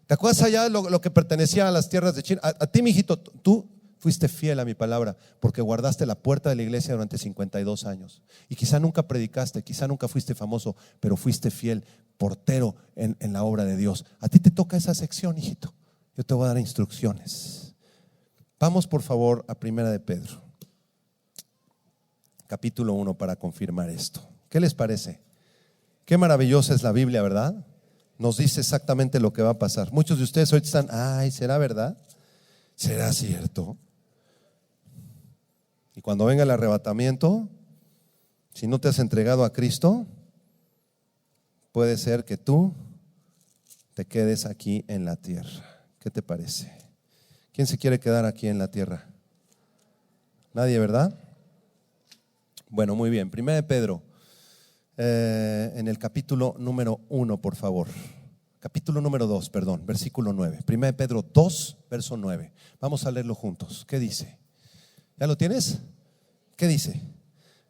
¿Te acuerdas allá de lo que pertenecía a las tierras de China? A ti, mi hijito, tú fuiste fiel a mi palabra porque guardaste la puerta de la iglesia durante 52 años. Y quizá nunca predicaste, quizá nunca fuiste famoso, pero fuiste fiel, portero en la obra de Dios. A ti te toca esa sección, hijito. Yo te voy a dar instrucciones. Vamos por favor a Primera de Pedro, capítulo 1, para confirmar esto. ¿Qué les parece? Qué maravillosa es la Biblia, ¿verdad? Nos dice exactamente lo que va a pasar. Muchos de ustedes hoy están: ay, ¿será verdad? ¿Será cierto? Y cuando venga el arrebatamiento, si no te has entregado a Cristo, puede ser que tú te quedes aquí en la tierra. ¿Qué te parece? ¿Quién se quiere quedar aquí en la tierra? Nadie, ¿verdad? Bueno, muy bien. Primera de Pedro, en el capítulo número 1, por favor. Capítulo número 2, perdón, versículo 9. Primera de Pedro 2, verso 9. Vamos a leerlo juntos. ¿Qué dice? ¿Ya lo tienes? ¿Qué dice?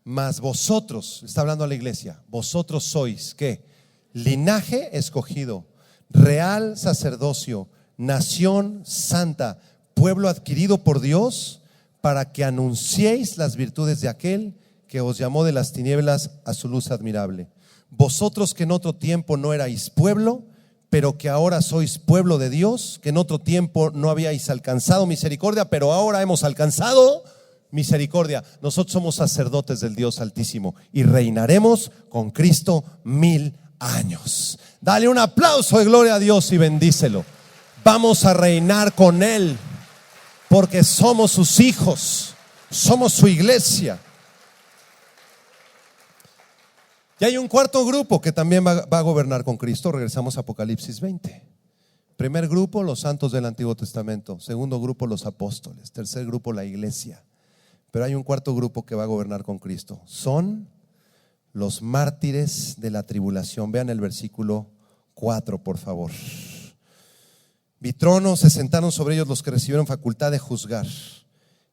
Mas vosotros, está hablando a la iglesia, vosotros sois, ¿qué? Linaje escogido, real sacerdocio, nación santa, pueblo adquirido por Dios, para que anunciéis las virtudes de aquel que os llamó de las tinieblas a su luz admirable. Vosotros que en otro tiempo no erais pueblo, pero que ahora sois pueblo de Dios, que en otro tiempo no habíais alcanzado misericordia, pero ahora hemos alcanzado misericordia. Nosotros somos sacerdotes del Dios Altísimo y reinaremos con Cristo 1000 años. Dale un aplauso de gloria a Dios y bendícelo. Vamos a reinar con Él porque somos sus hijos, somos su iglesia. Y hay un cuarto grupo que también va a gobernar con Cristo. Regresamos a Apocalipsis 20. Primer grupo, los santos del Antiguo Testamento. Segundo grupo, los apóstoles. Tercer grupo, la iglesia. Pero hay un cuarto grupo que va a gobernar con Cristo. Son los mártires de la tribulación. Vean el versículo 4, por favor. Vi tronos, se sentaron sobre ellos los que recibieron facultad de juzgar.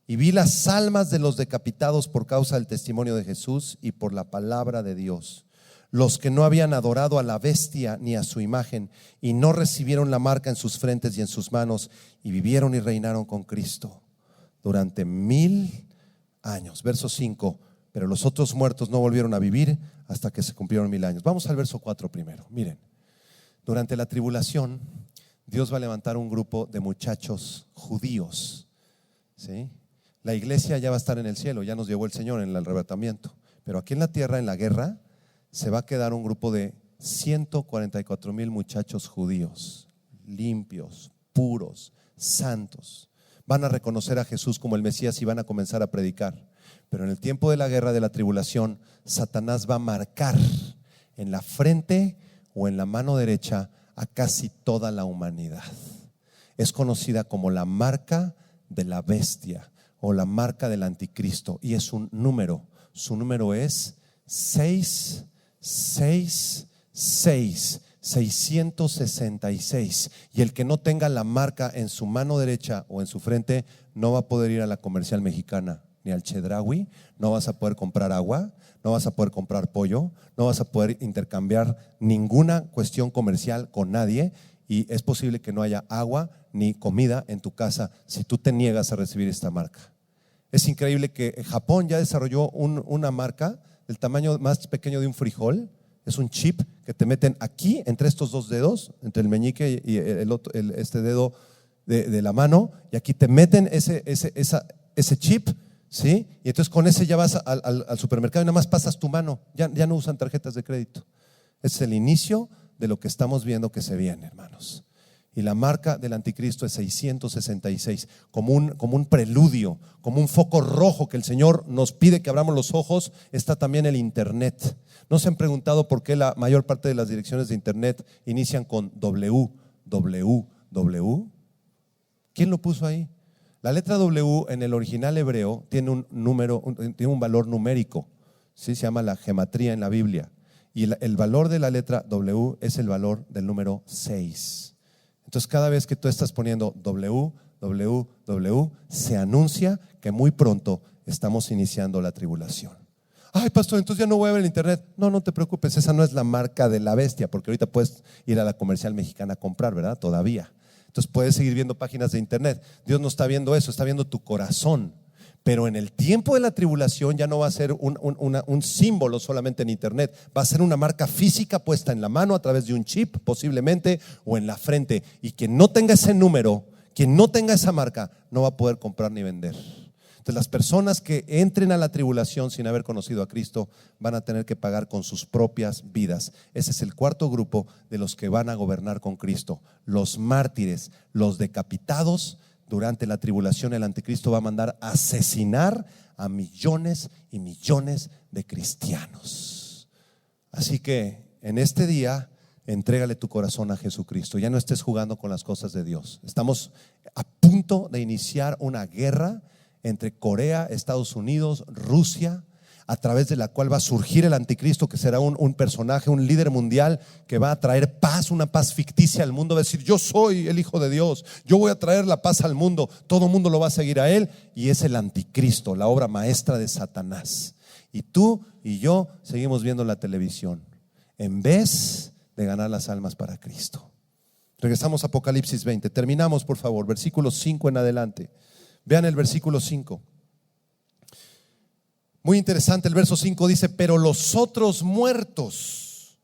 Y vi las almas de los decapitados por causa del testimonio de Jesús y por la palabra de Dios, los que no habían adorado a la bestia ni a su imagen y no recibieron la marca en sus frentes y en sus manos, y vivieron y reinaron con Cristo durante 1000 años. Verso 5, pero los otros muertos no volvieron a vivir hasta que se cumplieron 1000 años. Vamos al verso 4 primero. Miren, durante la tribulación Dios va a levantar un grupo de muchachos judíos, ¿sí? La iglesia ya va a estar en el cielo, ya nos llevó el Señor en el arrebatamiento. Pero aquí en la tierra, en la guerra, se va a quedar un grupo de 144,000 muchachos judíos, limpios, puros, santos. Van a reconocer a Jesús como el Mesías y van a comenzar a predicar. Pero en el tiempo de la guerra, de la tribulación, Satanás va a marcar en la frente o en la mano derecha a casi toda la humanidad. Es conocida como la marca de la bestia o la marca del anticristo, y es un número. Su número es 666, y el que no tenga la marca en su mano derecha o en su frente no va a poder ir a la Comercial Mexicana ni al Chedraui. No vas a poder comprar agua, no vas a poder comprar pollo, no vas a poder intercambiar ninguna cuestión comercial con nadie, y es posible que no haya agua ni comida en tu casa si tú te niegas a recibir esta marca. Es increíble que Japón ya desarrolló una marca del tamaño más pequeño de un frijol. Es un chip que te meten aquí entre estos dos dedos, entre el meñique y este dedo de la mano, y aquí te meten ese chip, ¿sí? Y entonces con ese ya vas al supermercado y nada más pasas tu mano. Ya no usan tarjetas de crédito. Ese es el inicio de lo que estamos viendo que se viene, hermanos. Y la marca del anticristo es 666, como un preludio, como un foco rojo que el Señor nos pide que abramos los ojos. Está también el internet. ¿No se han preguntado por qué la mayor parte de las direcciones de internet inician con www? ¿Quién lo puso ahí? La letra W en el original hebreo tiene un número, tiene un valor numérico, ¿sí? Se llama la gematría en la Biblia. Y el valor de la letra W es el valor del número 6. Entonces cada vez que tú estás poniendo www, se anuncia que muy pronto estamos iniciando la tribulación. Ay, pastor, entonces ya no voy a ver el internet. No te preocupes, esa no es la marca de la bestia, porque ahorita puedes ir a la Comercial Mexicana a comprar, ¿verdad? Todavía. Entonces puedes seguir viendo páginas de internet. Dios no está viendo eso, está viendo tu corazón. Pero en el tiempo de la tribulación ya no va a ser un símbolo solamente en internet. Va a ser una marca física puesta en la mano a través de un chip posiblemente, o en la frente. Y quien no tenga ese número, quien no tenga esa marca, no va a poder comprar ni vender. Entonces las personas que entren a la tribulación sin haber conocido a Cristo van a tener que pagar con sus propias vidas. Ese es el cuarto grupo de los que van a gobernar con Cristo. Los mártires, los decapitados. Durante la tribulación el anticristo va a mandar a asesinar a millones y millones de cristianos. Así que en este día entrégale tu corazón a Jesucristo. Ya no estés jugando con las cosas de Dios. Estamos a punto de iniciar una guerra entre Corea, Estados Unidos, Rusia, a través de la cual va a surgir el anticristo, que será un personaje, un líder mundial que va a traer paz, una paz ficticia al mundo. Va a decir: yo soy el Hijo de Dios, yo voy a traer la paz al mundo. Todo el mundo lo va a seguir a él, y es el anticristo, la obra maestra de Satanás. Y tú y yo seguimos viendo la televisión en vez de ganar las almas para Cristo. Regresamos a Apocalipsis 20. Terminamos, por favor, versículo 5 en adelante. Vean el versículo 5. Muy interesante, el verso 5 dice: pero los otros muertos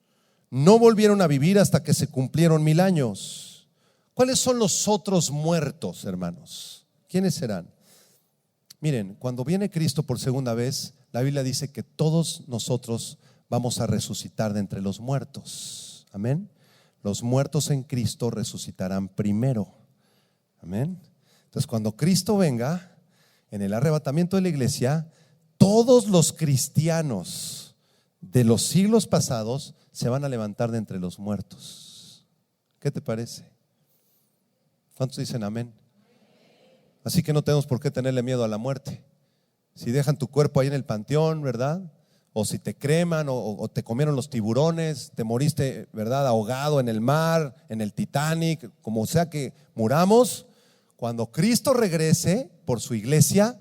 no volvieron a vivir hasta que se cumplieron 1000 años. ¿Cuáles son los otros muertos, hermanos? ¿Quiénes serán? Miren, cuando viene Cristo por segunda vez, la Biblia dice que todos nosotros vamos a resucitar de entre los muertos. Amén. Los muertos en Cristo resucitarán primero. Amén. Entonces, cuando Cristo venga en el arrebatamiento de la iglesia, todos los cristianos de los siglos pasados se van a levantar de entre los muertos. ¿Qué te parece? ¿Cuántos dicen amén? Así que no tenemos por qué tenerle miedo a la muerte. Si dejan tu cuerpo ahí en el panteón, ¿verdad? O si te creman o te comieron los tiburones, te moriste, ¿verdad?, ahogado en el mar, en el Titanic, como sea que muramos, cuando Cristo regrese por su iglesia,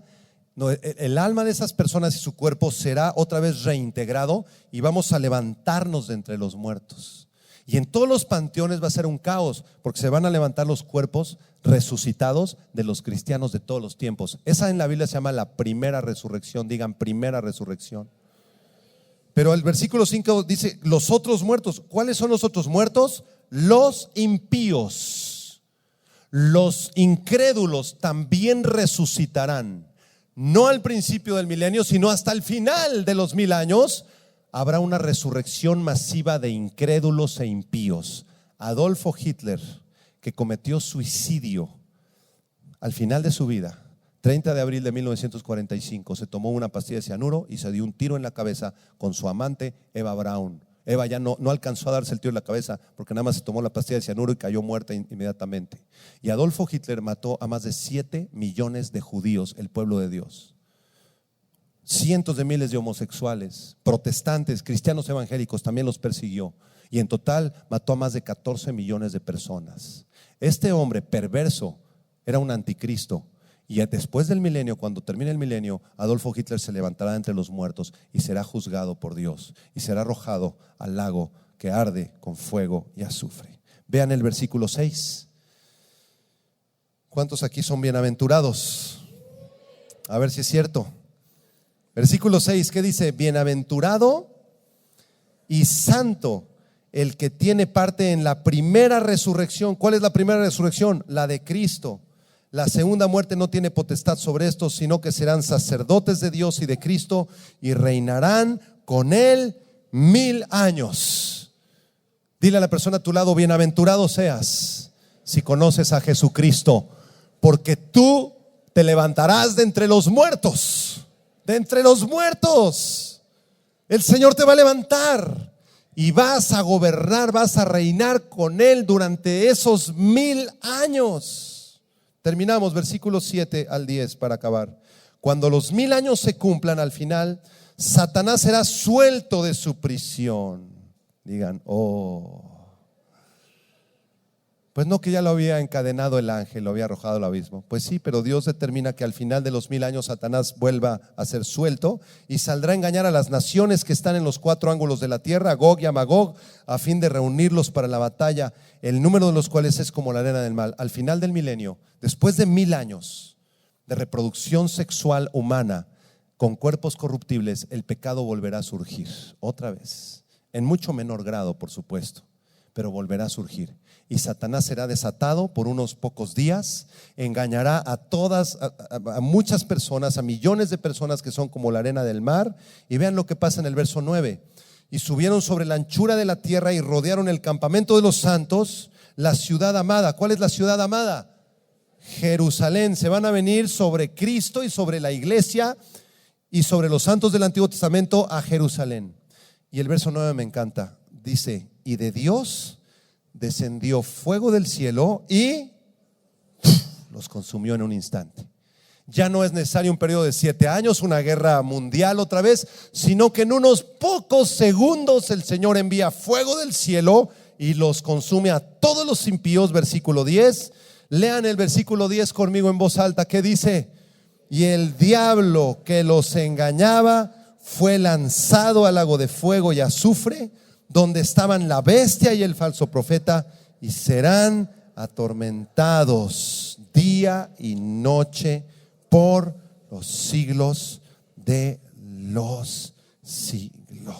el alma de esas personas y su cuerpo será otra vez reintegrado y vamos a levantarnos de entre los muertos. Y en todos los panteones va a ser un caos, porque se van a levantar los cuerpos resucitados de los cristianos de todos los tiempos. Esa en la Biblia se llama la primera resurrección. Digan, primera resurrección. Pero el versículo 5 dice: los otros muertos. ¿Cuáles son los otros muertos? Los impíos, los incrédulos también resucitarán. No al principio del milenio, sino hasta el final de los 1000 años. Habrá una resurrección masiva de incrédulos e impíos. Adolfo Hitler, que cometió suicidio al final de su vida, 30 de abril de 1945, se tomó una pastilla de cianuro y se dio un tiro en la cabeza con su amante Eva Braun. Eva ya no alcanzó a darse el tiro en la cabeza porque nada más se tomó la pastilla de cianuro y cayó muerta inmediatamente. Y Adolfo Hitler mató a más de 7 millones de judíos, el pueblo de Dios. Cientos de miles de homosexuales, protestantes, cristianos evangélicos también los persiguió. Y en total mató a más de 14 millones de personas. Este hombre perverso era un anticristo. Y después del milenio, cuando termine el milenio, Adolfo Hitler se levantará entre los muertos y será juzgado por Dios y será arrojado al lago que arde con fuego y azufre. Vean el versículo 6. ¿Cuántos aquí son bienaventurados? A ver si es cierto. Versículo 6, ¿qué dice? Bienaventurado y santo el que tiene parte en la primera resurrección. ¿Cuál es la primera resurrección? La de Cristo. La segunda muerte no tiene potestad sobre estos, sino que serán sacerdotes de Dios y de Cristo y reinarán con Él 1000 años. Dile a la persona a tu lado: bienaventurado seas si conoces a Jesucristo, porque tú te levantarás de entre los muertos. De entre los muertos el Señor te va a levantar y vas a gobernar, vas a reinar con Él durante esos 1000 años. Terminamos versículos 7 al 10 para acabar. Cuando los 1000 años se cumplan, al final Satanás será suelto de su prisión. Digan, oh. Pues no, que ya lo había encadenado el ángel, lo había arrojado al abismo. Pues sí, pero Dios determina que al final de los 1000 años Satanás vuelva a ser suelto y saldrá a engañar a las naciones que están en los 4 ángulos de la tierra, a Gog y a Magog, a fin de reunirlos para la batalla, el número de los cuales es como la arena del mar. Al final del milenio, después de 1000 años de reproducción sexual humana con cuerpos corruptibles, el pecado volverá a surgir otra vez, en mucho menor grado, por supuesto, pero volverá a surgir. Y Satanás será desatado por unos pocos días, engañará a muchas personas, a millones de personas que son como la arena del mar. Y vean lo que pasa en el verso 9. Y subieron sobre la anchura de la tierra y rodearon el campamento de los santos, la ciudad amada. ¿Cuál es la ciudad amada? Jerusalén. Se van a venir sobre Cristo y sobre la iglesia y sobre los santos del Antiguo Testamento a Jerusalén. Y el verso 9 me encanta. Dice: y de Dios descendió fuego del cielo y los consumió en un instante. Ya no es necesario un periodo de 7 años, una guerra mundial otra vez, sino que en unos pocos segundos el Señor envía fuego del cielo y los consume a todos los impíos. Versículo 10. Lean el versículo 10 conmigo en voz alta. ¿Qué dice? Y el diablo que los engañaba fue lanzado al lago de fuego y azufre, donde estaban la bestia y el falso profeta, y serán atormentados día y noche por los siglos de los siglos.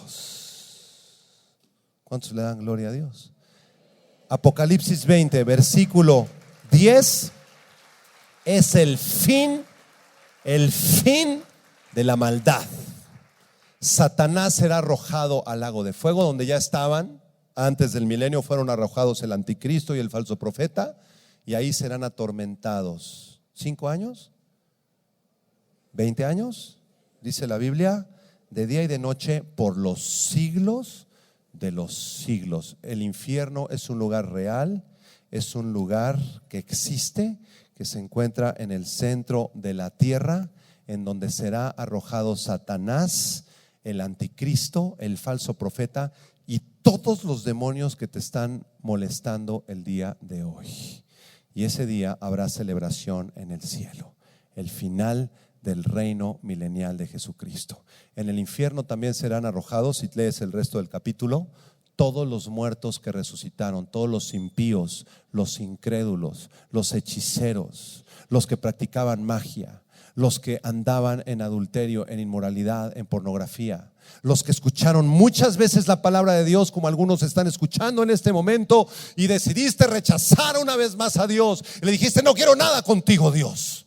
¿Cuántos le dan gloria a Dios? Apocalipsis 20, versículo 10, es el fin de la maldad. Satanás será arrojado al lago de fuego, donde ya estaban antes del milenio. Fueron arrojados el anticristo y el falso profeta, y ahí serán atormentados. ¿5 años? ¿20 años? Dice la Biblia, de día y de noche por los siglos de los siglos. El infierno es un lugar real, es un lugar que existe, que se encuentra en el centro de la tierra, en donde será arrojado Satanás, el anticristo, el falso profeta y todos los demonios que te están molestando el día de hoy. Y ese día habrá celebración en el cielo, el final del reino milenial de Jesucristo. En el infierno también serán arrojados, si lees el resto del capítulo, todos los muertos que resucitaron, todos los impíos, los incrédulos, los hechiceros, los que practicaban magia, los que andaban en adulterio, en inmoralidad, en pornografía, los que escucharon muchas veces la palabra de Dios, como algunos están escuchando en este momento, y decidiste rechazar una vez más a Dios y le dijiste: no quiero nada contigo, Dios.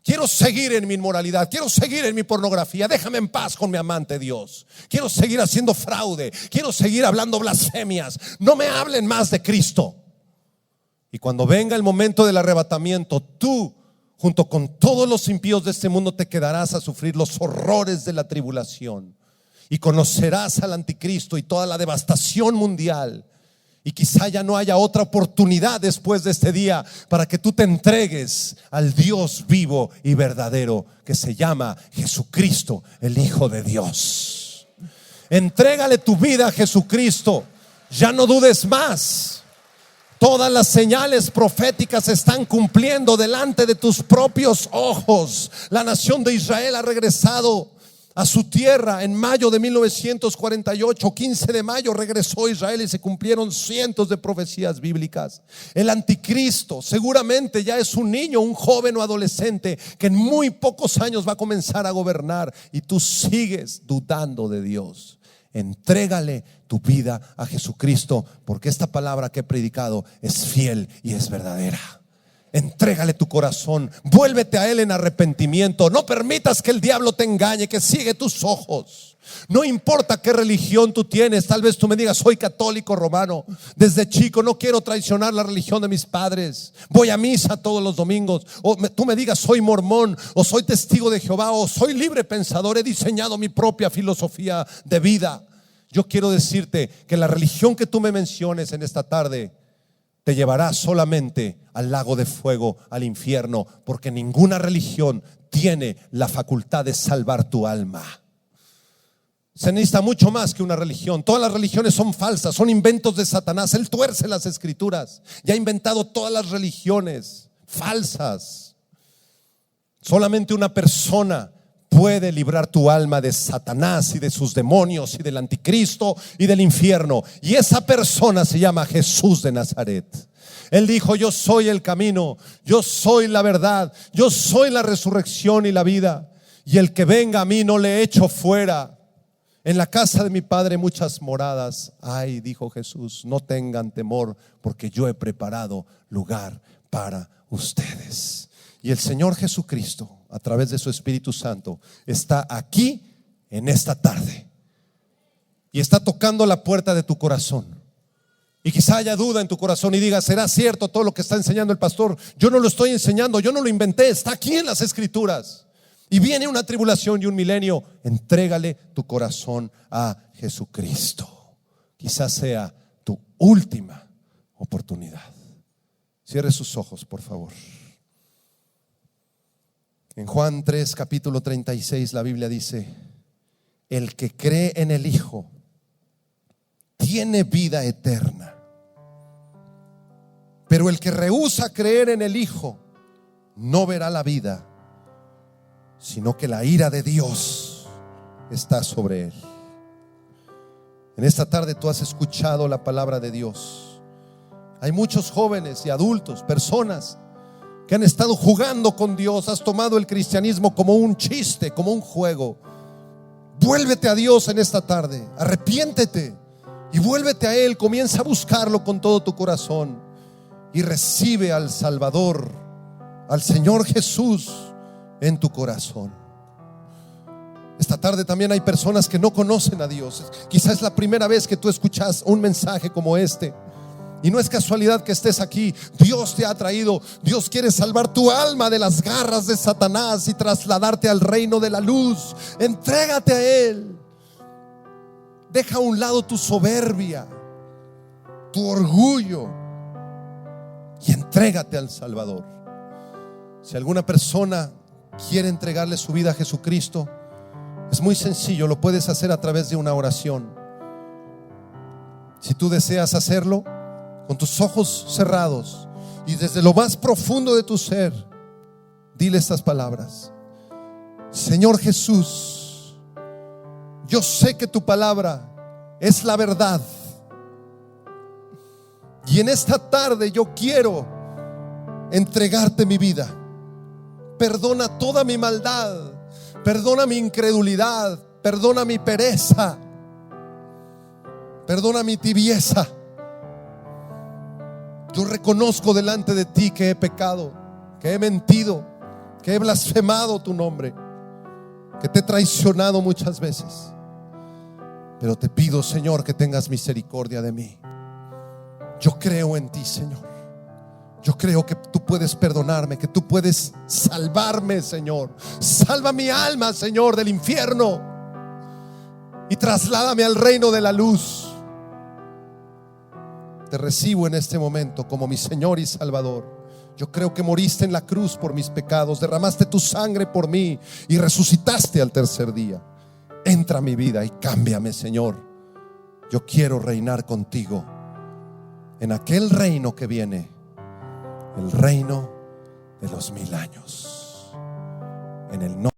Quiero seguir en mi inmoralidad, quiero seguir en mi pornografía, déjame en paz con mi amante Dios. Quiero seguir haciendo fraude, quiero seguir hablando blasfemias. No me hablen más de Cristo. Y cuando venga el momento del arrebatamiento, tú, junto con todos los impíos de este mundo, te quedarás a sufrir los horrores de la tribulación. Y conocerás al anticristo y toda la devastación mundial. Y quizá ya no haya otra oportunidad después de este día para que tú te entregues al Dios vivo y verdadero, que se llama Jesucristo, el Hijo de Dios. Entrégale tu vida a Jesucristo. Ya no dudes más. Todas las señales proféticas se están cumpliendo delante de tus propios ojos. La nación de Israel ha regresado a su tierra en mayo de 1948, 15 de mayo regresó Israel y se cumplieron cientos de profecías bíblicas. El anticristo seguramente ya es un niño, un joven o adolescente que en muy pocos años va a comenzar a gobernar, y tú sigues dudando de Dios. Entrégale tu vida a Jesucristo, porque esta palabra que he predicado es fiel y es verdadera. Entrégale tu corazón, vuélvete a Él en arrepentimiento. No permitas que el diablo te engañe, que sigue tus ojos. No importa qué religión tú tienes. Tal vez tú me digas: soy católico romano desde chico, no quiero traicionar la religión de mis padres, voy a misa todos los domingos. O tú me digas: soy mormón, o soy testigo de Jehová, o soy libre pensador, he diseñado mi propia filosofía de vida. Yo quiero decirte que la religión que tú me menciones en esta tarde te llevará solamente al lago de fuego, al infierno, porque ninguna religión tiene la facultad de salvar tu alma. Se necesita mucho más que una religión. Todas las religiones son falsas, son inventos de Satanás. Él tuerce las escrituras y ha inventado todas las religiones falsas. Solamente una persona puede librar tu alma de Satanás y de sus demonios y del anticristo y del infierno, y esa persona se llama Jesús de Nazaret. Él dijo: yo soy el camino, yo soy la verdad, yo soy la resurrección y la vida, y el que venga a mí no le echo fuera. En la casa de mi Padre muchas moradas hay, dijo Jesús. No tengan temor, porque yo he preparado lugar para ustedes. Y el Señor Jesucristo, a través de su Espíritu Santo, está aquí en esta tarde y está tocando la puerta de tu corazón. Y quizá haya duda en tu corazón y digas: ¿será cierto todo lo que está enseñando el pastor? Yo no lo estoy enseñando, yo no lo inventé, está aquí en las Escrituras. Y viene una tribulación y un milenio. Entrégale tu corazón a Jesucristo. Quizás sea tu última oportunidad. Cierre sus ojos, por favor. En Juan 3, capítulo 36, la Biblia dice: el que cree en el Hijo tiene vida eterna, pero el que rehúsa creer en el Hijo no verá la vida, sino que la ira de Dios está sobre él. En esta tarde tú has escuchado la palabra de Dios. Hay muchos jóvenes y adultos, personas que han estado jugando con Dios. Has tomado el cristianismo como un chiste, como un juego. Vuélvete a Dios en esta tarde, arrepiéntete y vuélvete a Él. Comienza a buscarlo con todo tu corazón y recibe al Salvador, al Señor Jesús en tu corazón. Esta tarde también hay personas que no conocen a Dios. Quizás es la primera vez que tú escuchas un mensaje como este, y no es casualidad que estés aquí. Dios te ha traído. Dios quiere salvar tu alma de las garras de Satanás y trasladarte al reino de la luz. Entrégate a Él. Deja a un lado tu soberbia, tu orgullo, y entrégate al Salvador. Si alguna persona quiere entregarle su vida a Jesucristo, es muy sencillo, lo puedes hacer a través de una oración. Si tú deseas hacerlo, con tus ojos cerrados y desde lo más profundo de tu ser, dile estas palabras: Señor Jesús, yo sé que tu palabra es la verdad, y en esta tarde yo quiero entregarte mi vida. Perdona toda mi maldad, perdona mi incredulidad, perdona mi pereza, perdona mi tibieza. Yo reconozco delante de ti que he pecado, que he mentido, que he blasfemado tu nombre, que te he traicionado muchas veces. Pero te pido, Señor, que tengas misericordia de mí. Yo creo en ti, Señor. Yo creo que tú puedes perdonarme, que tú puedes salvarme, Señor. Salva mi alma, Señor, del infierno y trasládame al reino de la luz. Te recibo en este momento como mi Señor y Salvador. Yo creo que moriste en la cruz por mis pecados, derramaste tu sangre por mí y resucitaste al tercer día. Entra a mi vida y cámbiame, Señor. Yo quiero reinar contigo en aquel reino que viene, el reino de los 1000 años. En el nombre